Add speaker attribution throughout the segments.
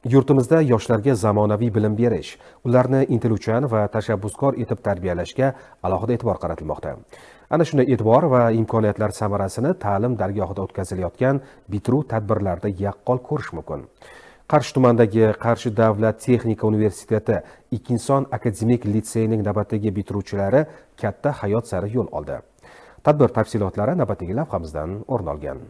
Speaker 1: Yurtimizda yoshlarga zamonaviy bilim berish, ularni intiluvchan va tashabbuskor etib tarbiyalashga alohida e'tibor qaratilmoqda. Ana shunday e'tibor va imkoniyatlar samarasini ta'lim dargohida o'tkazilayotgan bitiruv tadbirlarida yaqqol ko'rish mumkin. Qarshi tumanidagi Qarshi davlat texnika universiteti Ikkinson akademik litseyining navbatdagi bitiruvchilari katta hayot sari yo'l oldi. Tadbir tafsilotlari navbatdagi lavhamizdan o'rin olgan.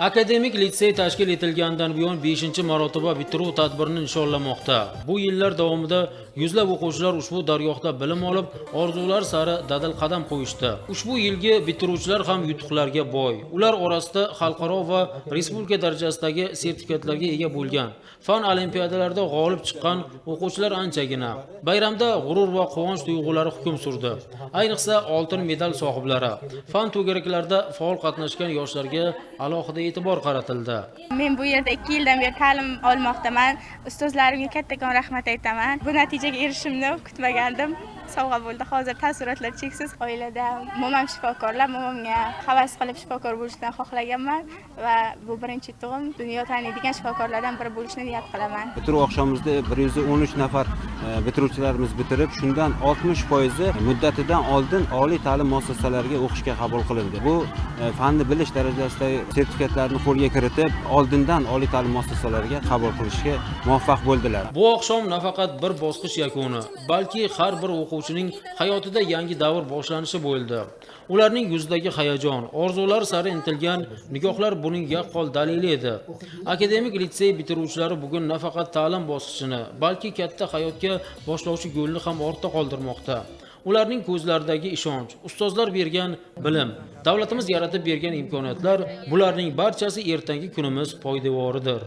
Speaker 2: Akademik litsey tashkil etilganidan buyon 5-marotaba bitiruv tadbirini nishonlamoqda. Bu yillar davomida yuzlab o'quvchilar ushbu dargohda bilim olib, orzular sari dadil qadam qo'yishdi. Ushbu yilgi bitiruvchilar ham yutuqlarga boy. Ular orasida xalqaro va respublika darajasidagi sertifikatlarga ega bo'lgan. Fan olimpiadalarida g'olib chiqqan o'quvchilar anchagina. Bayramda g'urur va quvonch tuyg'ulari hukm surdi. Ayniqsa oltin medal sohiblari, fan to'garaklarida faol qatnashgan yoshlarga alohida e'tibor qaratildi.
Speaker 3: Men bu yerda 2 yildan beri ta'lim olmoqdaman. Ustozlarimga kattakon rahmat aytaman. Bu natijaga erishimni kutmagandim. Sovg'a bo'ldi. Hozir taassurotlar cheksiz. Oilada momam shifokorlar, momamga havas qilib shifokor bo'lishni xohlaganman va bu birinchi tug'im. Dunyo taniydigan shifokorlardan biri bo'lishni niyat qilaman.
Speaker 4: Bitiruv oqshomimizda 113 nafar bitiruvchilarimiz bitirib, shundan 60% muddatidan oldin oliy ta'lim muassasalariga o'qishga qabul qilindi. Bu fanni bilish darajasidagi sertifikatlarni qo'lga kiritib, oldindan oliy ta'lim muassasalariga qabul qilishga muvaffaq bo'ldilar.
Speaker 2: Bu oqshom nafaqat bir bosqich yakuni, balki har bir o'quvchining hayotida yangi davr boshlanishi bo'ldi. Ularning yuzidagi hayajon, orzular sari intilgan nigohlar buning yaqqol dalili edi. Akademik litsey bitiruvchilari bugun nafaqat ta'lim bosqichini, balki katta hayotga boshlovchi yo'lni ham ortda qoldirmoqda. Ularning ko'zlaridagi ishonch, ustozlar bergan bilim, davlatimiz yaratib bergan imkoniyatlar, bularning barchasi ertangi kunimiz poydevoridir.